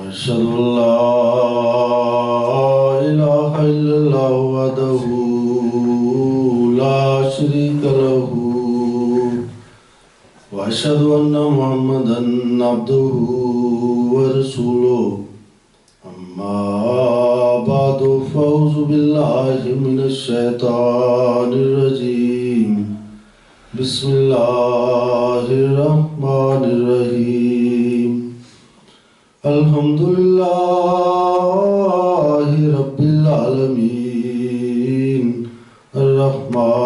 अशहदु अल्ला इलाहा इल्लल्लाह वहदहु ला शरीका लहु व अशहदु अन्ना मुहम्मदन अब्दुहु व रसूलुहु अम्मा बअदु फ़अऊज़ु बिल्लाहि मिनश शैतानिर रजीम बिस्मिल्लाहिर रहमानिर रहीम अल्हम्दुलिल्लाहि रब्बिल आलमीन अर्रहमानिर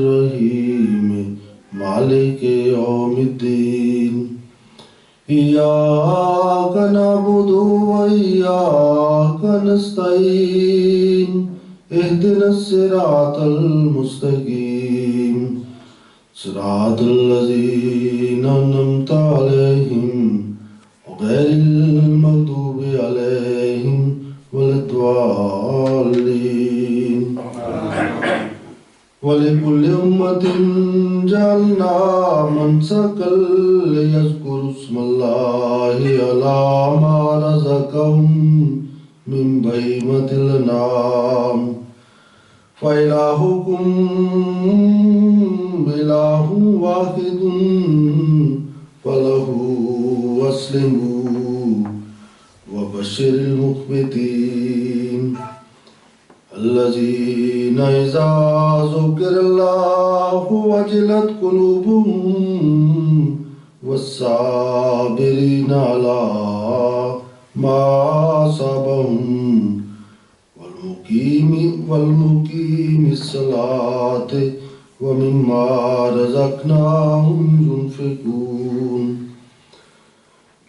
रहीम मालिकि यौमिद्दीन इय्याका नअबुदु व इय्याका नस्तईन इहदिनस सिरातल मुस्तकीम सिरातल लज़ीना अन्अमता अलैहिम गैरिल मग़दूबि अलैहिम वलद्दाल्लीन वलिकुल्लि उम्मतिन जअलना मनसकल लियज़कुरु इस्मल्लाहि अला मा रज़क़हुम मिन बहीमतिल अनआम फ़इलाहुकुम इलाहुन वाहिदुन फलहु वस्लिमू वबश्शिरिल मुख़्बितीन अल्लज़ीना इज़ा ज़ुकिरल्लाहु वजिलत क़ुलूबुहुम वस्साबिरीना अला मा असबहुम वल्मुक़ीमिस्सलाति व मिम्मा रज़क़नाहुम युनफ़िक़ून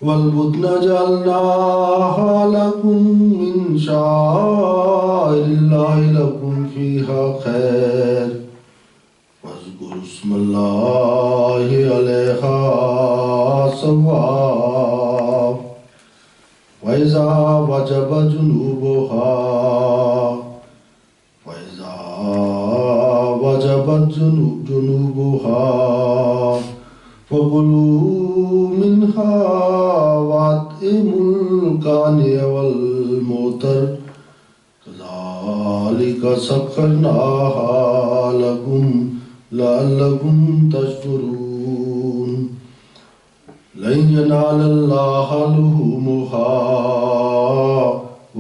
वल्बुद्न जअलनाहा लकुम मिन शाइरिल्लाहि लकुम फ़ीहा खैर फ़ज़्कुरु इस्मल्लाहि अलैहा सवाफ़ वइज़ा वजबत जुनूबुहा फ़कुलू मिन्हा वअत्इमुल कानिअ वल मुअतर कज़ालिका सख़्ख़रनाहा लकुम लअल्लकुम तशकुरून लन यनालल्लाहा लुहूमुहा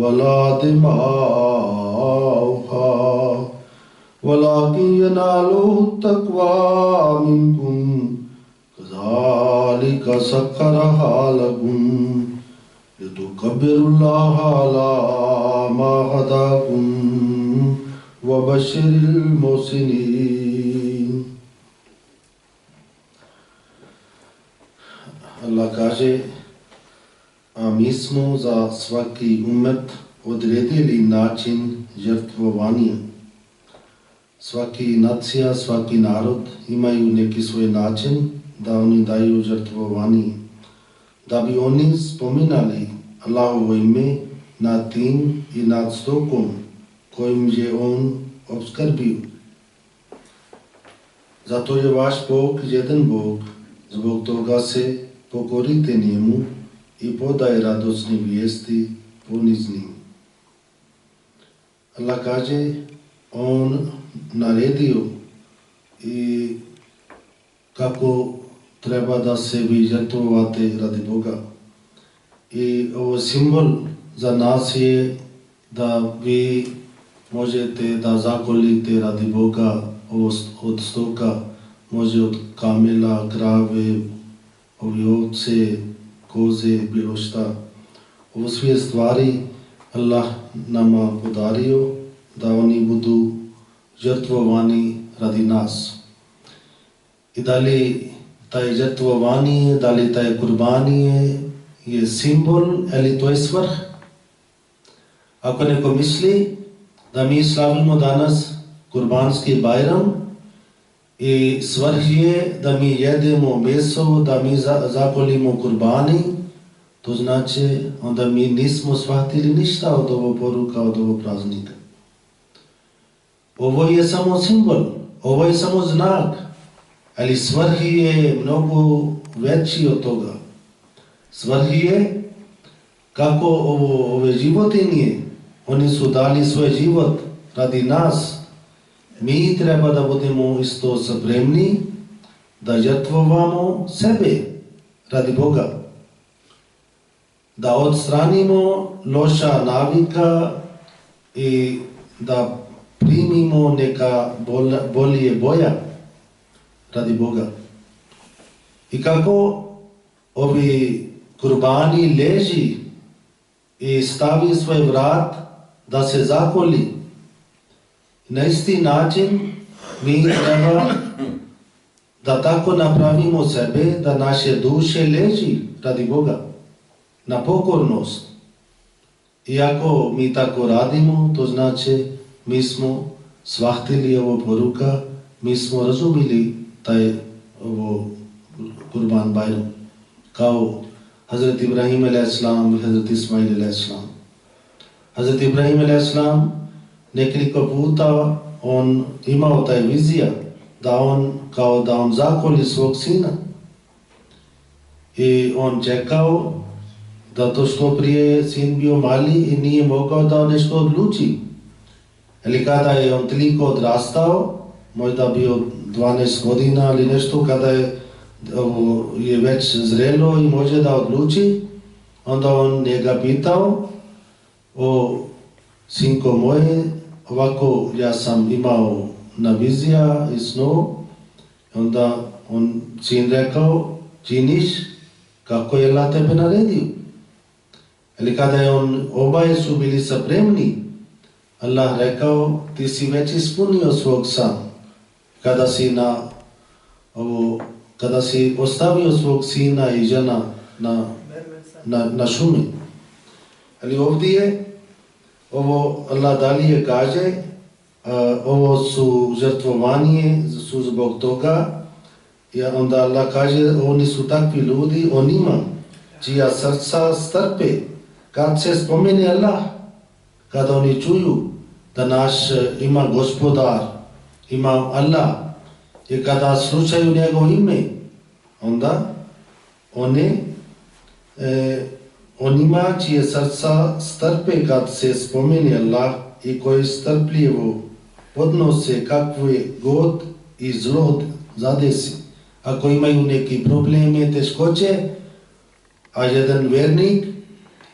वला दिमाउहा वलाकिन यनालुहु तक़वा मिनकुम कज़ालिका सख़्ख़रहा लकुम लितुकब्बिरुल्लाहा अला मा हदाकुम व बश्शिरिल मुहसिनीन। Allah kaže, a mi smo za svaki umet odredili način žrtvovanja. Svaki nacija, svaki narod imaju neki svoj način da oni daju žrtvovanje. Da bi oni spominali Allahovo ime nad tim i nad stokom kojim je on obskrbio. Zato je vaš Bog jedan Bog, zbog toga se pokorite njemu i podaj radosne vijesti poniznim. Allah kaže, on naredio i kako treba da se vi žrtvovate radi Boga. I ovo simbol za nas je da vi možete da zakolite radi Boga ovo od stoka, može od kamela, krave, ovce, koze, bilo šta. Ovo sve stvari Allah nama podario da oni budu žrtvovani radi nas. I da li taj žrtvovanje, da li taj kurbanje je simbol ili to je svrh? Ako neko misli da mi slavimo danas kurbanski bajram i svrh je da mi jedemo meso, da mi zakolimo kurbani, to znači onda mi nismo shvatili ništa od ovog poruka, od ovog praznika. Ovo je samo simbol, ovo je samo znak, ali svrh je mnogo veći od toga. svrhije, kako ove životinje, oni su dali svoj život radi nas, mi treba da budemo isto spremni da žrtvovamo sebe radi Boga, da odstranimo loša navika i da primimo neka bolje boja radi Boga. I kako ovi kurbani leži i stavi svoj vrat da se zakoli, na isti način mi treba da tako napravimo sebe da naše duše leži radi Boga na pokornost. I ako mi tako radimo, to znači mi smo shvatili ovo poruka, mi smo razumili taj ovo Kurban Bajram, kao Hazret Ibrahim a.s. i Hazret Ismail a.s. Hazret Ibrahim a.s. nekoliko puta on imao taj vizija da on zakoli svog sina i on čekao da to što prije sin bio mali i nije mogao da nešto odluči. Ali kada je on toliko odrastao, možda bio 12 godina ali nešto, kada je već zrelo i može da odluči, onda on njega pitao: o sinko moje, ovako ja sam imao na vizija i snu. Onda on sin rekao: činiš kako je Allah tebe naredio. Ali kada je oboje su bili spremni, Allah rekao: ti si već ispunio svog san kada si ostavio svog sina i žena na šumi. Ali ovdje Allah dalje kaže, ovo su žrtvovanje su zbog toga, i onda Allah kaže, oni su takvi ljudi, onima čija srca strpe kad se spomene Allah, kada oni čuju da naš ima gospodar, ima Allah, i kada slušaju njegovo ime, onda onima čije srca strpe kad se spomene Allah i koji strpljivo podnose kakve god i zlo zadesi. Ako imaju neki probleme, teškoće, a jedan vernik,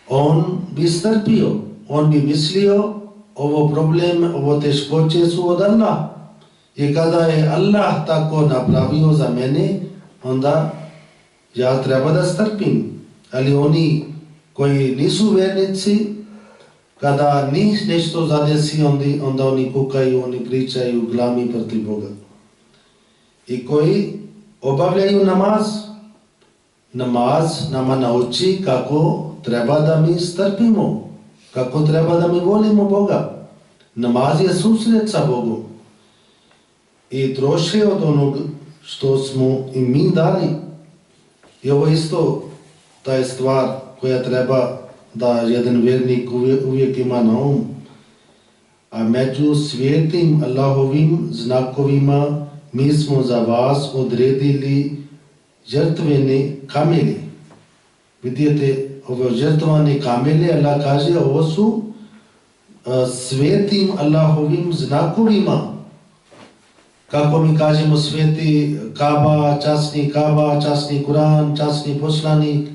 on bi strpio, on bi mislio ovo problem, ovo teškoće su od Allah. I kada je Allah tako napravio za mene, onda ja treba da strpim. Ali oni koji nisu vernici, kada njih nešto zadesi, onda oni kukaju, oni pričaju, glami protiv Boga. I koji obavljaju namaz, namaz nama nauči kako treba da mi strpimo, kako treba da mi volimo Boga. Namaz je susret sa Bogom i troše od onog što smo i mi dali. I ovo isto ta je stvar koja treba da jedan vjernik uvijek ima na umu. A među svijetim Allahovim znakovima mi smo za vas odredili žrtvene kamele. Vidite, ovo žrtvane kamele, Allah kaže, ovo su svijetim Allahovim znakovima. Kako mi kažemo sveti Kaba, časni Kur'an, časni poslanik.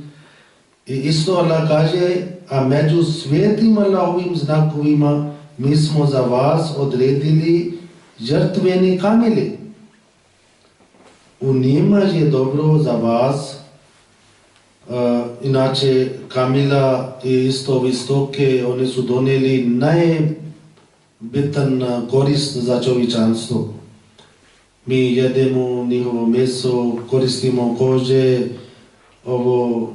I isto Allah kaže, a među svijetim Allahovim znakovima mi smo za vas odredili žrtvene kamele. U njima je dobro za vas, inače kamila i isto vistoke, oni su donijeli najbitan korist za čovječanstvo. Mi jedemo njihovo meso, koristimo kože, ovo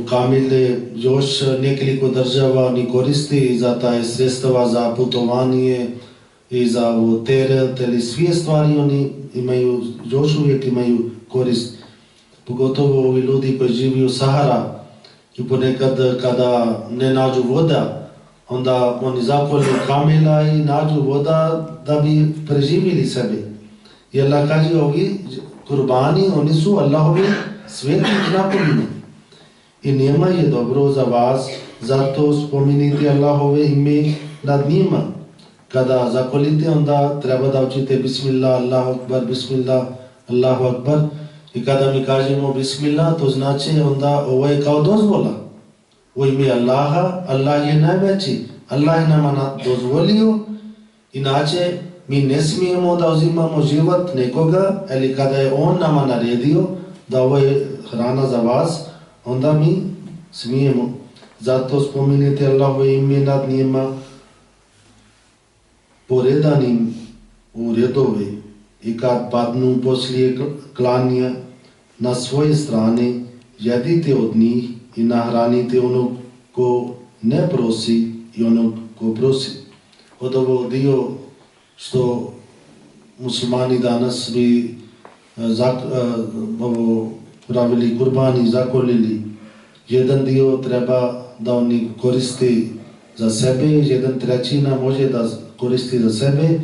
kamile, još nekoliko država ni koristi za taj sredstva za putovanje i za teret ili sve stvari oni imaju, još uvijek imaju korist. Pogotovo ovi ljudi koji živi u Sahara i ponekad kada ne nađu voda, onda oni zakoli kamela i nađu voda da bi preživjeli sebe. I Allah kaže, ovi kurbani, oni su Allahovi sveti znakovima. i nema je dobro za vas, zato spominjite Allahove ime nad njima. Kada zakolite, onda treba da učite Bismillah, Allahu Akbar, Bismillah, Allahu Akbar. I kada mi kažemo Bismillah, to znači onda ovo je kao dozvola. U ime Allaha, Allah je najveći. Allah je nama dozvolio, inače mi ne smijemo da uzimamo život nekoga, ali kada je on nama naredio da ovo je hrana za vas, onda mi smijemo. Zato spominjete Allahove ime nad njima poredanim u redove i kad padnu poslije klanja na svoje strane, jedite od njih i nahranite onog ko ne prosi i onog ko prosi. Od ovo dio što muslimani danas bi pravili kurban i zakolili, jedan dio treba da oni koriste za sebe, jedan trećina može da koristi za sebe,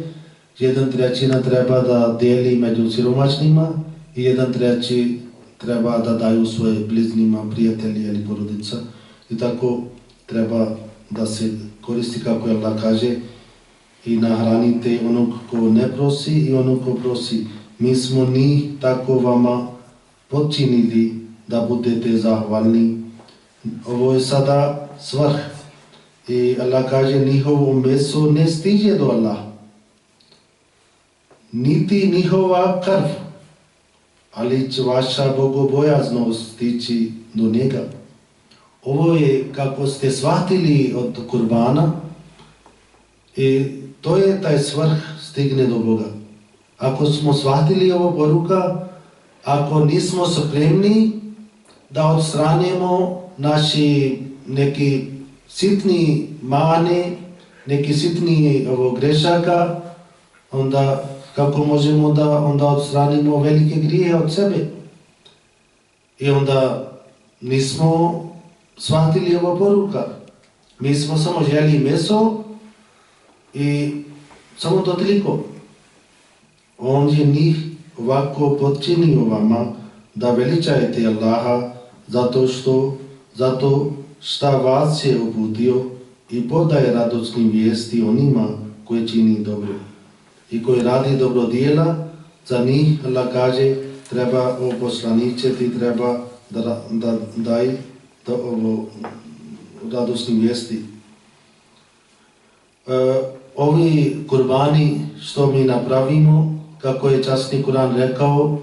jedan trećina treba da dijeli među siromašnima i jedan treći treba da daju svoje bliznima, prijatelji ili porodica. I tako treba da se koristi, kako Allah kaže, i nahranite onog ko ne prosi i onog ko prosi. Mi smo njih tako vama počinili da budete zahvalni. Ovo je sada svrh. I Allah kaže, njihovo meso ne stiže do Allah, niti njihova krv, ali će vaša bogobojaznost stići do njega. Ovo je kako ste shvatili od kurbana i to je taj svrh stigne do Boga. Ako smo shvatili ovo poruka, ako nismo spremni da odstranimo naši neki sitni mane, neki sitni grešaka, onda kako možemo da onda odstranimo velike grije od sebe? I onda nismo shvatili ovo poruka. Mi smo samo želi meso i samo to toliko. On je njih ovako počinio vama da veličajte Allaha zato šta vas je uputio i podaje radosni vijesti onima koji čini dobro i koji radi dobro djela. Za njih Allah kaže, treba o poslaniče, ti treba da daj ovo radosni vijesti. Ovi kurbani što mi napravimo, kako je časni Kur'an rekao,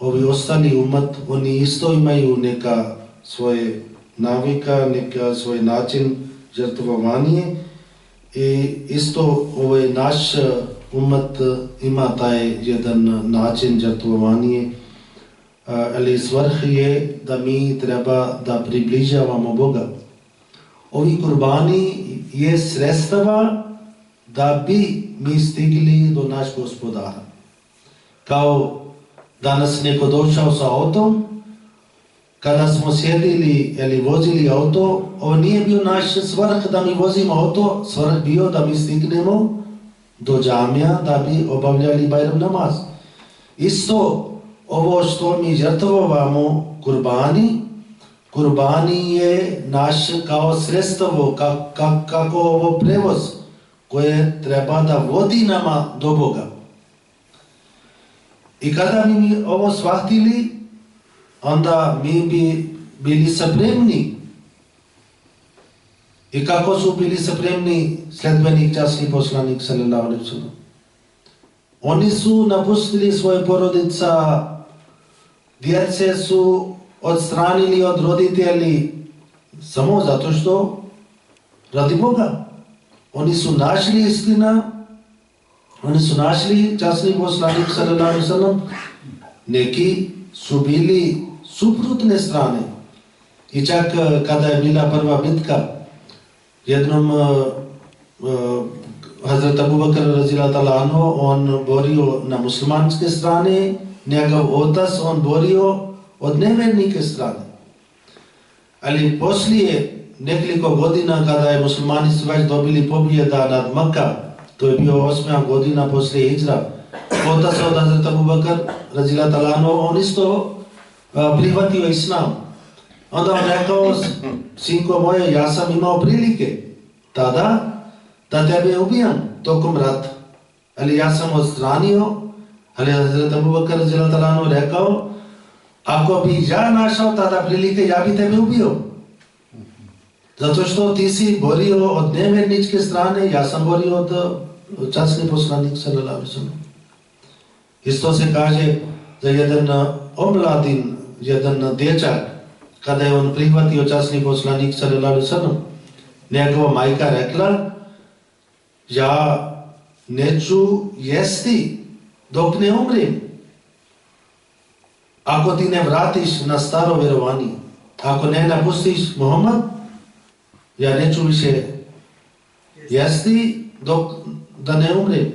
ovi ostali umat, oni isto imaju neka svoje navika, neka svoj način žrtvovanja i isto ovaj naš umat ima taj jedan način žrtvovanja, ali svrh je da mi treba da približavamo Boga. Ovi kurbani je sredstava da bi mi stigli do naš gospodara. Kao danas neko došao sa autom, kada smo sjedili ili vozili auto, ovo nije bio naš svrh da mi vozimo auto, svrh bio da mi stignemo do džamija da bi obavljali Bajram namaz. Isto ovo što mi žrtvovamo kurbani je naš kao sredstvo, kako ovo prevoz koje treba da vodi nama do Boga. I kada mi ovo shvatili, onda mi bi bili spremni. I kako su bili spremni sledbenik, časni poslanik sallallahu alejhi ve sellem? Oni su napustili svoje porodica, djece su odstranili od roditelji samo zato što radi Boga. Oni su našli istina, oni su našli časni poslanik sallallahu alejhi ve sellem. Neki su bili suprotne strane. I čak kada je bila prva bitka, jednom Hazrat Abu Bakr radijallahu anhu, on borio na muslimanske strane, njegov otac on borio od nevernike strane. Ali poslije nekoliko godina kada je muslimani su već dobili pobjeda nad Makka, to je bio 8. godina poslije hidžra, otac od Hazrat Abu Bakr radijallahu anhu, on isto prihvatio islam. Onda on rekao, sinko moje, ja sam imao prilike tada da tebe ubijam tokom rata. Ali ja sam odstranio, ali Hazrat Abu Bakr radhiyallahu anhu rekao, ako bi ja našao tada prilike, ja bi tebe ubio. Zato što ti si borio od nevjerničke strane, ja sam borio od časni poslanik sallallahu alejhi ve sellem. Isto se kaže za jedan omladin, jedan dječak, kada je on prihvatio časni poslanik sallallahu alejhi ve sellem, njegova majka rekla, ja neću jesti dok ne umrem. Ako ti ne vratiš na staro vjerovanje, ako ne napustiš Muhammed, ja neću više jesti da ne umrem.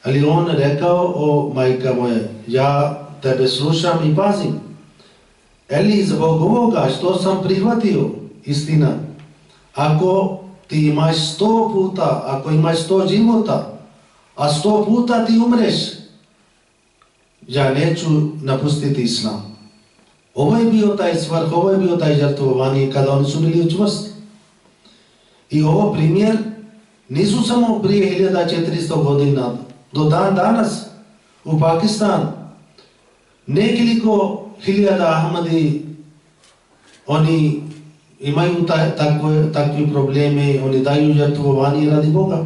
Ali on rekao, o majka moja, ja tebe slušam i pazim. Ali zbog ovoga što sam prihvatio, istina, ako ti imaš 100 puta, ako imaš 100 života, a 100 puta ti umreš, ja neću napustiti islam. Ovo je bio taj svrh, ovo je bio taj žrtvovanje kada oni su bili učvrsti. I ovo primjer nisu samo prije 1400 godina, do dan danas u Pakistanu nekoliko hiljada Ahmadi, oni imaju takve probleme, oni daju žrtvovanje radi Boga.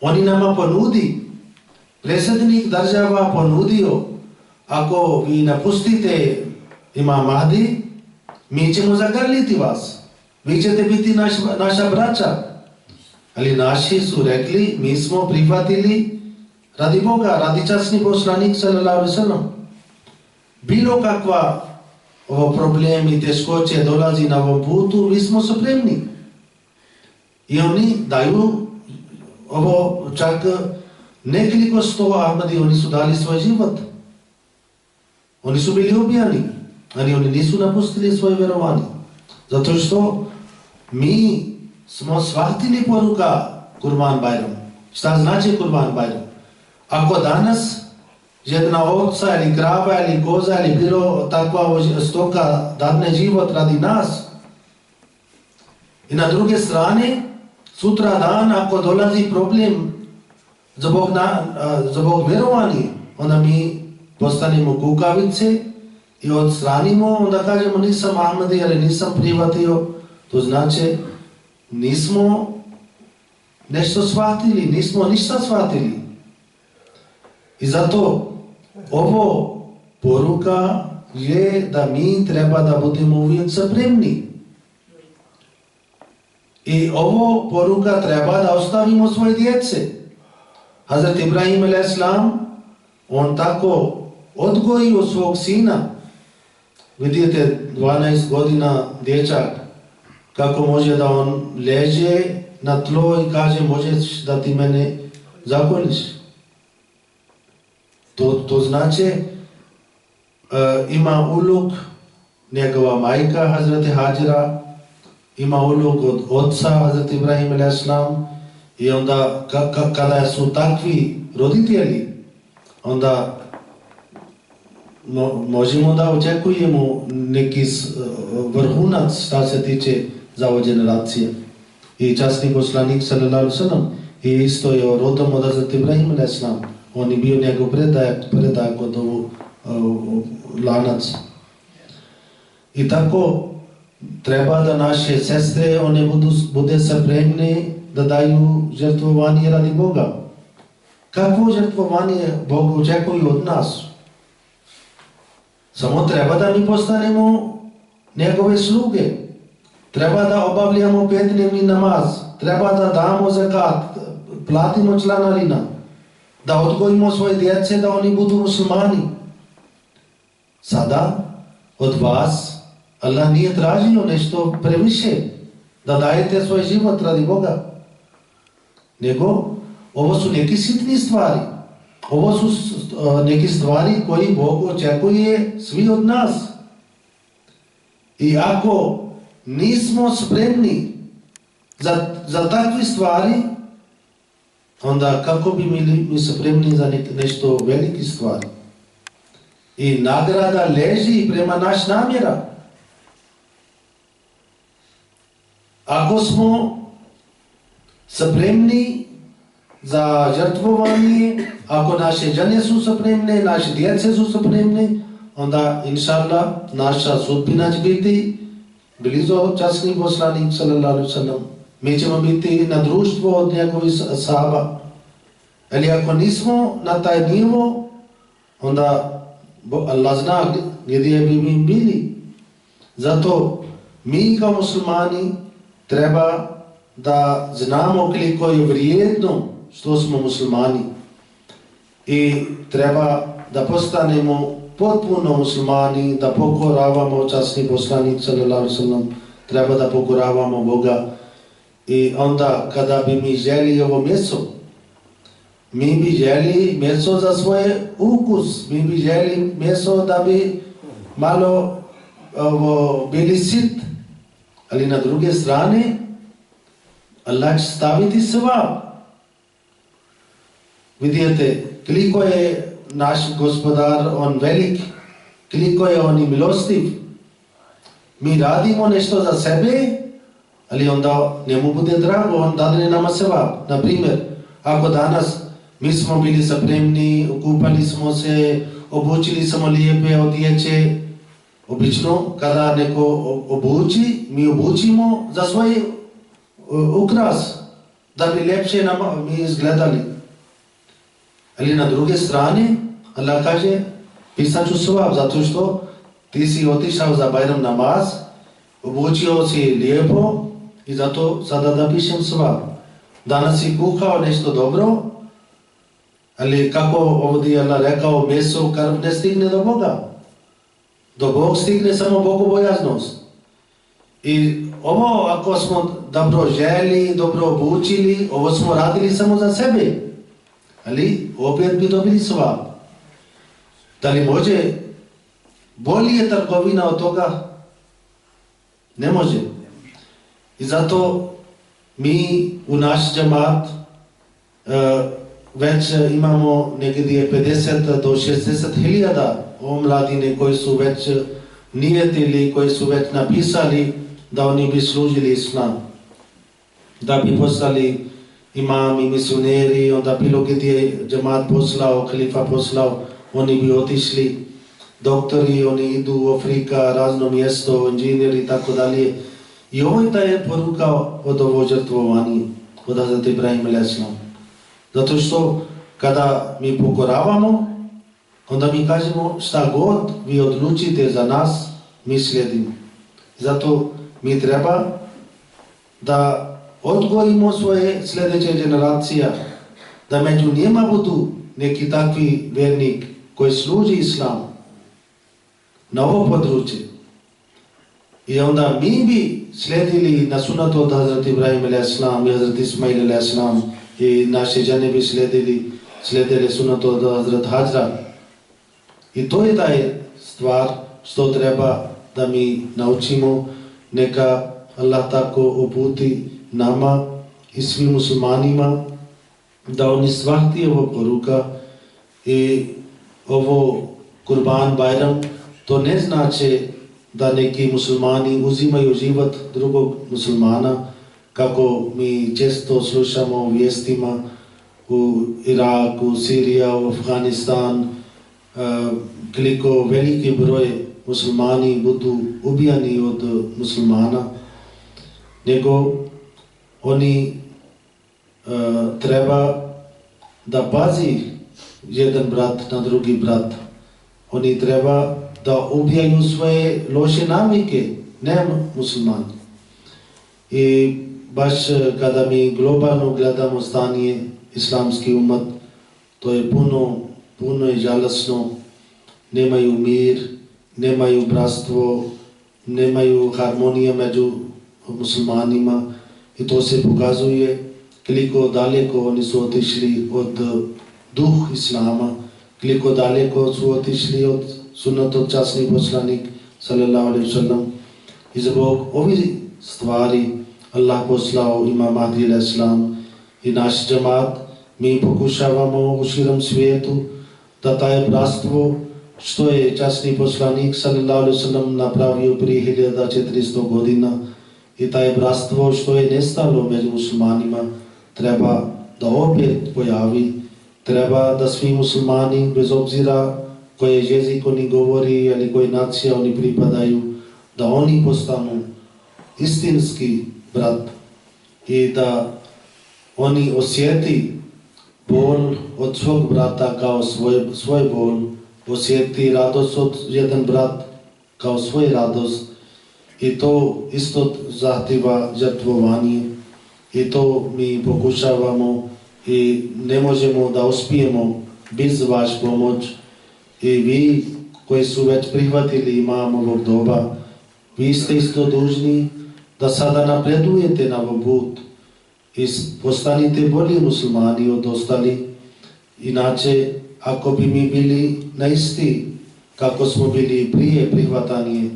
Oni nama ponudi, predsjednik država ponudio, ako vi napustite Imam Mahdi, mi ćemo zagrliti vas, vi ćete biti naša braća. Ali naši su rekli, mi smo prihvatili radi Boga, radi časni poslanik sallallahu alejhi ve sellem. Bilo kakva problemi, teškoće dolazi na ovom putu, mi smo spremni. I oni daju ovo čak nekoliko 100 Ahmadi, oni su dali svoj život. Oni su bili ubijani, ali oni nisu napustili svoje vjerovanje. Zato što mi smo shvatili poruka Kurban Bayram. Šta znači Kurban Bayram? Ako danas jedna ovca ili krava ili koza ili bilo takva stoka dadne život radi nas, i na druge strane, sutra dan ako dolazi problem zbog vjerovanja, onda mi postanemo kukavice i odstranimo, onda kažemo nisam Ahmadi, ali nisam prihvatio, to znači nismo nešto shvatili, nismo ništa shvatili. I zato ovo poruka je da mi treba da budemo uvijek spremni. I ovo poruka treba da ostavimo svoje djece. Hazrat Ibrahim a.s. on tako odgojio svog sina. Vidite, 12 godina dječak, kako može da on leže na tlo i kaže, možeš da ti mene zakoliš. To znači, ima ulog njegova majka Hazreti Hajra, ima ulog od oca Hazreti Ibrahim a.s. I onda kada su takvi roditelji, onda možemo da očekujemo neki vrhunac šta se tiče za ovu generaciju. I časni poslanik sallallahu alejhi ve sellem i isto je rodom od Hazreti Ibrahim a.s. On je bio njegov predak od ovu lanac. I tako treba da naše sestre, one bude spremne da daju žrtvovanje radi Boga. Kakvo žrtvovanje Bog očekuje od nas? Samo treba da mi postanemo njegove sluge. Treba da obavljamo 5-dnevni namaz. Treba da damo zakat, platimo članarina, da odgojimo svoje djece da oni budu muslimani. Sada od vas Allah nije tražio nešto previše, da dajete svoj život radi Boga. Nego, ovo su neki sitni stvari. Ovo su neki stvari koji Bog očekuje svi od nas. I ako nismo spremni za takve stvari, onda kako bi mi spremni za nešto velike stvari? I nagrada leži prema naš namjera. ako smo spremni za žrtvovanje, ako naše žene su spremne, naše djece su spremne, onda inšallah naša sudbina će biti blizu časni poslanik sallallahu alejhi ve sellem. Mi ćemo biti na društvu od njegovih ashaba. Ali ako nismo na taj nivo, onda Allah zna gdje bi mi bili. Zato mi kao muslimani treba da znamo koliko je vrijedno što smo muslimani i treba da postanemo potpuno muslimani, da pokoravamo časni poslanik sallallahu alejhi ve sellem, treba da pokoravamo Boga. I onda kada bi mi želi ovo meso, mi bi želi meso za svoje ukus, mi bi želi meso da bi malo bili sit, ali na druge strane Allah će staviti sevap. Vidite koliko je naš gospodar, on velik, koliko je on i milostiv. Mi radimo nešto za sebe, ali onda njemu bude drago, on dadne nama sevap. Na primjer, ako danas mi smo bili spremni, okupali smo se, obučili smo lijepe odjeće, obično kada neko obuči, mi obučimo za svoj ukras, da bi ljepše mi izgledali. Ali na druge strane, Allah kaže, pisat ću sevap, zato što ti si otišao za Bajram namaz, obučio si lijepo i zato sada da pišem sevap. Danas si kuhao nešto dobro, ali kako ovdje Allah rekao, meso krv ne stigne do Boga. Do Bog stigne samo bogobojaznost. I ovo ako smo dobro želi, dobro obučili, ovo smo radili samo za sebe. Ali opet bi dobili sevap. Da li može bolje trgovina od toga? Ne može. I zato mi u naš džemat već imamo negdje 50 do 60 hiljada omladine koji su već nijetili, koji su već napisali da oni bi služili islam. Da bi postali imami, misioneri, onda bilo gdje džemat poslao, khalifa poslao, oni bi otišli. Doktori, oni idu u Afrika, razno mjesto, inženjeri i tako dalje. I ovo je ta je poruka od ovo žrtvovanje, od Hazreti Ibrahim a.s. Zato što kada mi pokoravamo, onda mi kažemo šta god vi odlučite za nas, mi slijedimo. Zato mi treba da odgojimo svoje sljedeće generacije, da među njima budu neki takvi vjernik koji služi islamu na ovo područje. I onda mi bi slijedili na sunatu od Hazreti Ibrahim a.s. i Hazreti Ismail a.s. i naše žene bi slijedili sunatu od Hazreti Hajra. I to je taj stvar što treba da mi naučimo. Neka Allah tako uputi nama i svim muslimanima da oni shvati ovo poruka i ovo Kurban Bajram. To ne znači da neki muslimani uzimaju život drugog muslimana, kako mi često slušamo u vijestima u Iraku, Sirija, u Afganistan, koliko veliki broj muslimani budu ubijani od muslimana, nego oni treba da pazi jedan brat na drugi brat. Oni treba da ubijaju svoje loše navike, ne muslimani. I baš kada mi globalno gledamo stanje islamski umat, to je puno i žalosno. Nemaju mir, nemaju bratstvo, nemaju harmonija među muslimanima i to se pokazuje koliko daleko oni su otišli od duh islama, koliko daleko su otišli od sunnata časni poslanik sallallahu alejhi ve sellem. I zbog ovih stvari Allah poslao Imam Mahdi alejhi selam i naš džemat. Mi pokušavamo u širom svijetu da taj bratstvo što je časni poslanik sallallahu alejhi ve sellem napravio prije 1400 godina, i taj bratstvo što je nestalo među muslimanima treba da opet pojavi, treba da svi muslimani, bez obzira koje jezik oni govori ili koje nacija oni pripadaju, da oni postanu istinski brat i da oni osjeti bol od svog brata kao svoj bol, osjeti radost od jedan brat kao svoj radost i to isto zahtjeva žrtvovanje i to mi pokušavamo i ne možemo da uspijemo bez vaš pomoć i vi koji su već prihvatili imam ovog doba, vi ste isto dužni da sada napredujete na ovog put i postanite bolji muslimani od ostali. Inače, ako bi mi bili na isti kako smo bili prije prihvatanje,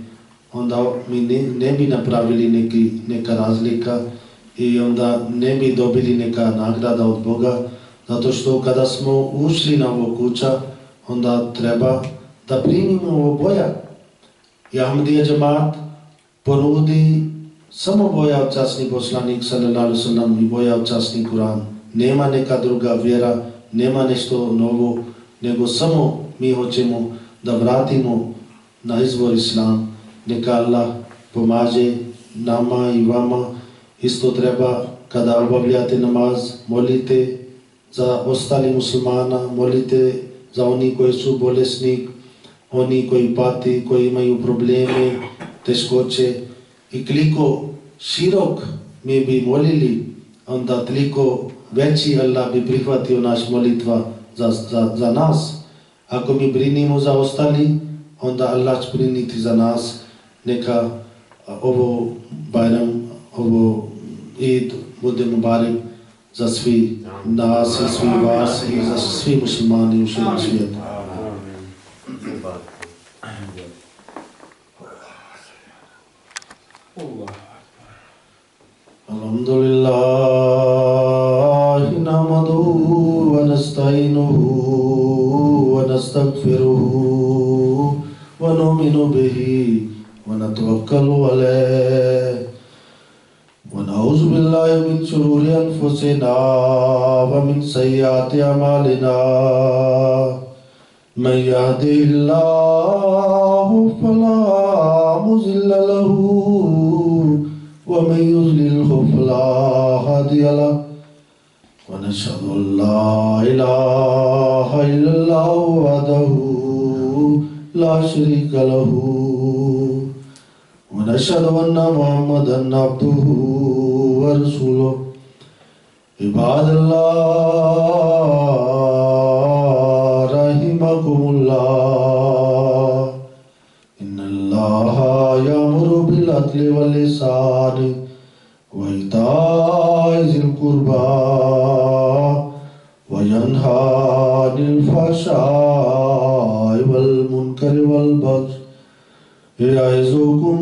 onda mi ne bi napravili neka razlika i onda ne bi dobili neka nagrada od Boga, zato što kada smo ušli na ovo kuća, onda treba da primimo ovo boja. I Ahmadija džemat ponudi samo boja časni poslanik sallallahu alejhi ve sellem i boja časni Kur'an. Nema neka druga vjera, nema nešto novo, nego samo mi hoćemo da vratimo na izvor Islam. Neka Allah pomaže nama i vama. Isto treba kada obavljate namaz, molite za ostali muslimana, molite za oni koji su bolesni, oni koji pati, koji imaju probleme, teškoće. I koliko širok mi bi molili, onda toliko veći Allah bi prihvatio naš molitva za nas. Ako mi brinimo za ostali, onda Allah će briniti za nas. Neka ovo Bajram, ovo Eid bude mubarak za svi nas i svi vas i za svi muslimani u širom svijetu. Alhamdulillah, nahmaduhu wa nasta'inuhu wa nastaghfiruhu wa nu'minu bihi wa natawakkalu alayhi wa na'udzu billahi min shururi anfusina wa min sayyiati a'malina. Man yahdihillahu fala mudilla lahu ومن يضلله فلا هادي له ونشهد أن لا إله إلا الله وحده لا شريك له ونشهد أن محمدا عبده ورسوله. عباد الله رحمكم الله، إن الله يأمر بالعدل والإحسان وإيتاء ذي القربى وينهى عن الفحشاء والمنكر والبغي يعظكم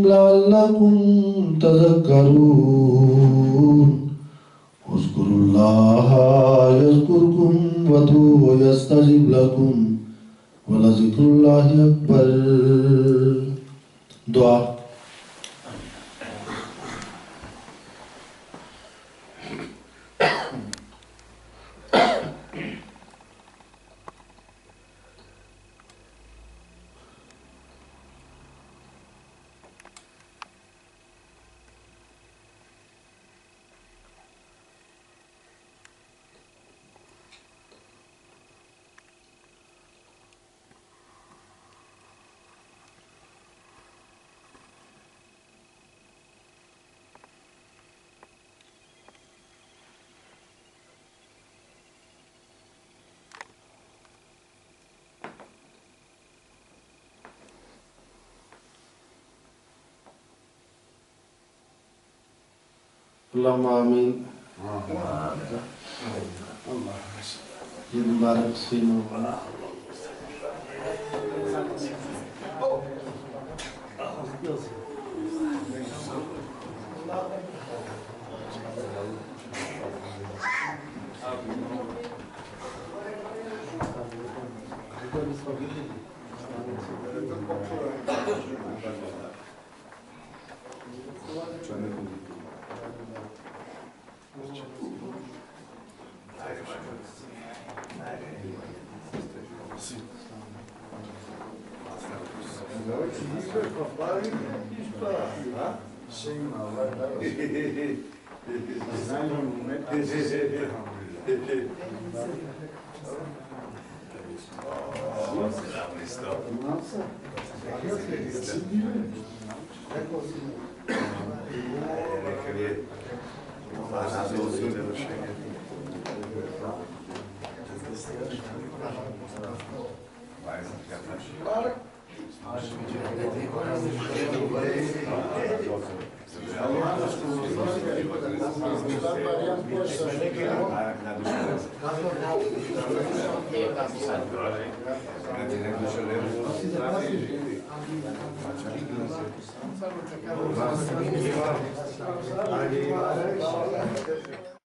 لعلكم تذكرون. اذكروا الله يذكركم وادعوه يستجب لكم ولذكر الله أكبر. दुआ। اللهم آمين. اللهم بارك فينا. Grazie.